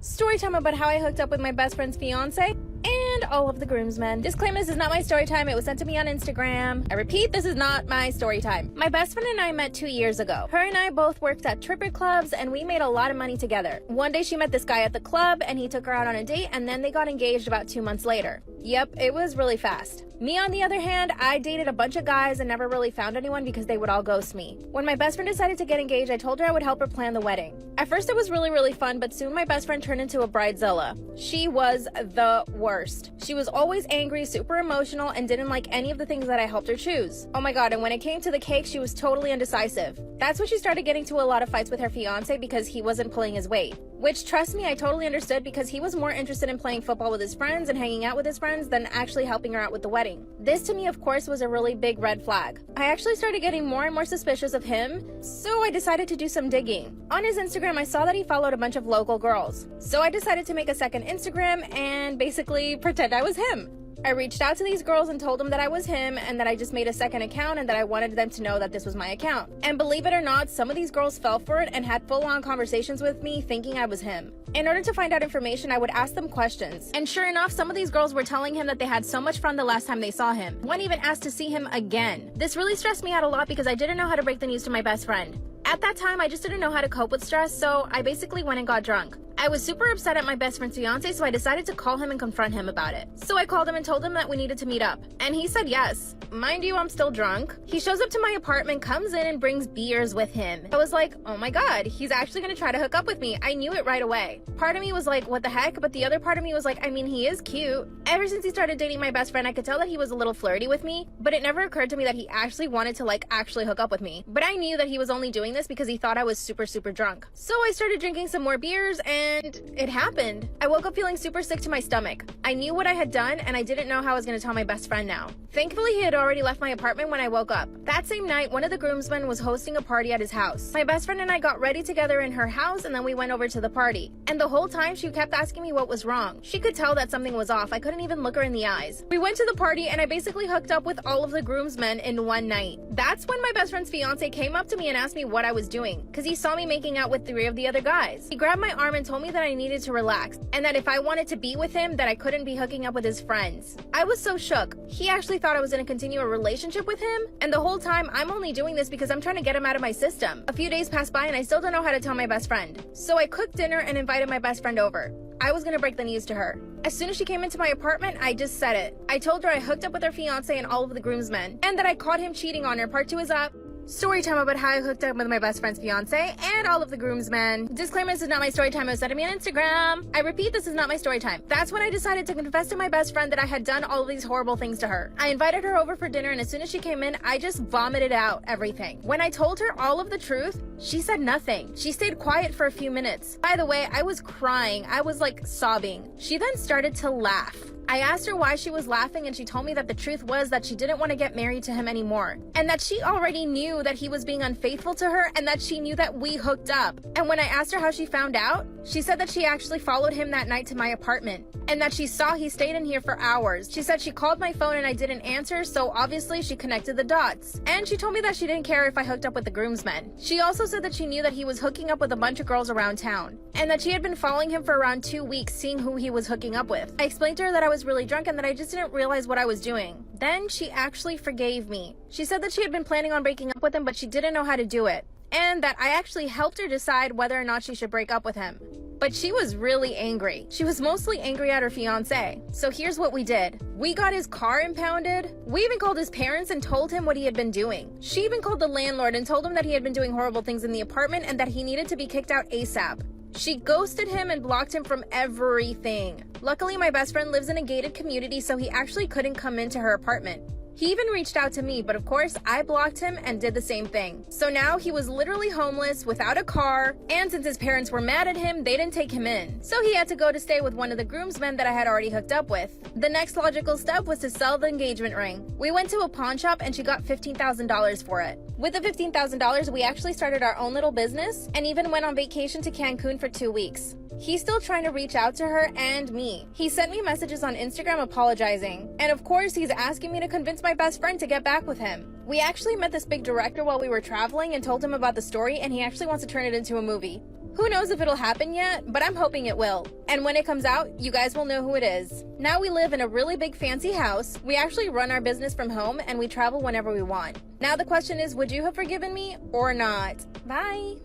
Story time about how I hooked up with my best friend's fiance and all of the groomsmen. Disclaimer, this is not my story time. It was sent to me on Instagram. I repeat, this is not my story time. My best friend and I met 2 years ago. Her and I both worked at stripper clubs and we made a lot of money together. One day she met this guy at the club and he took her out on a date, and then they got engaged about 2 months later. Yep, it was really fast. Me, on the other hand, I dated a bunch of guys and never really found anyone because they would all ghost me. When my best friend decided to get engaged, I told her I would help her plan the wedding. At first it was really fun, but soon my best friend turned into a bridezilla. She was the worst. She was always angry, super emotional, and didn't like any of the things that I helped her choose. Oh my god, and when it came to the cake, she was totally indecisive. That's when she started getting to a lot of fights with her fiance because he wasn't pulling his weight. Which, trust me, I totally understood because he was more interested in playing football with his friends and hanging out with his friends than actually helping her out with the wedding. This to me, of course, was a really big red flag. I actually started getting more and more suspicious of him, so I decided to do some digging. On his Instagram, I saw that he followed a bunch of local girls. So I decided to make a second Instagram and basically pretend I was him. I reached out to these girls and told them that I was him and that I just made a second account and that I wanted them to know that this was my account. And believe it or not, some of these girls fell for it and had full-on conversations with me thinking I was him. In order to find out information, I would ask them questions. And sure enough, some of these girls were telling him that they had so much fun the last time they saw him. One even asked to see him again. This really stressed me out a lot because I didn't know how to break the news to my best friend. At that time, I just didn't know how to cope with stress, so I basically went and got drunk. I was super upset at my best friend's fiance, so I decided to call him and confront him about it. So I called him and told him that we needed to meet up. And he said yes. Mind you, I'm still drunk. He shows up to my apartment, comes in, and brings beers with him. I was like, oh my god, he's actually gonna try to hook up with me. I knew it right away. Part of me was like, what the heck? But the other part of me was like, I mean, he is cute. Ever since he started dating my best friend, I could tell that he was a little flirty with me, but it never occurred to me that he actually wanted to actually hook up with me. But I knew that he was only doing this because he thought I was super drunk. So I started drinking some more beers and it happened. I woke up feeling super sick to my stomach. I knew what I had done and I didn't know how I was going to tell my best friend now. Thankfully, he had already left my apartment when I woke up. That same night, one of the groomsmen was hosting a party at his house. My best friend and I got ready together in her house and then we went over to the party. And the whole time she kept asking me what was wrong. She could tell that something was off. I couldn't even look her in the eyes. We went to the party and I basically hooked up with all of the groomsmen in one night. That's when my best friend's fiance came up to me and asked me what I was doing because he saw me making out with 3 of the other guys. He grabbed my arm and told me that I needed to relax and that if I wanted to be with him, that I couldn't be hooking up with his friends. I was so shook. He actually thought I was going to continue a relationship with him, and the whole time I'm only doing this because I'm trying to get him out of my system. A few days passed by and I still don't know how to tell my best friend. So I cooked dinner and invited my best friend over. I was gonna break the news to her. As soon as she came into my apartment, I just said it. I told her I hooked up with her fiance and all of the groomsmen, and that I caught him cheating on her. Part 2 is up. Story time about how I hooked up with my best friend's fiance and all of the groomsmen. Disclaimer, this is not my story time. It was sent to me on Instagram. I repeat, this is not my story time. That's when I decided to confess to my best friend that I had done all of these horrible things to her. I invited her over for dinner and as soon as she came in, I just vomited out everything. When I told her all of the truth, she said nothing. She stayed quiet for a few minutes. By the way, I was crying. I was sobbing. She then started to laugh. I asked her why she was laughing and she told me that the truth was that she didn't want to get married to him anymore and that she already knew that he was being unfaithful to her and that she knew that we hooked up. And when I asked her how she found out, she said that she actually followed him that night to my apartment and that she saw he stayed in here for hours. She said she called my phone and I didn't answer, so obviously she connected the dots. And she told me that she didn't care if I hooked up with the groomsmen. She also said that she knew that he was hooking up with a bunch of girls around town and that she had been following him for around 2 weeks, seeing who he was hooking up with. I explained to her that I was really drunk and that I just didn't realize what I was doing. Then she actually forgave me. She said that she had been planning on breaking up with him, but she didn't know how to do it, and that I actually helped her decide whether or not she should break up with him. But she was really angry. She was mostly angry at her fiance. So here's what we did. We got his car impounded. We even called his parents and told him what he had been doing. She even called the landlord and told him that he had been doing horrible things in the apartment and that he needed to be kicked out ASAP. She ghosted him and blocked him from everything. Luckily, my best friend lives in a gated community, so he actually couldn't come into her apartment. He even reached out to me, but of course, I blocked him and did the same thing. So now he was literally homeless, without a car, and since his parents were mad at him, they didn't take him in. So he had to go to stay with one of the groomsmen that I had already hooked up with. The next logical step was to sell the engagement ring. We went to a pawn shop and she got $15,000 for it. With the $15,000, we actually started our own little business and even went on vacation to Cancun for 2 weeks. He's still trying to reach out to her and me. He sent me messages on Instagram apologizing. And of course, he's asking me to convince my best friend to get back with him. We actually met this big director while we were traveling and told him about the story, and he actually wants to turn it into a movie. Who knows if it'll happen yet, but I'm hoping it will. And when it comes out, you guys will know who it is. Now we live in a really big fancy house. We actually run our business from home and we travel whenever we want. Now the question is, would you have forgiven me or not? Bye.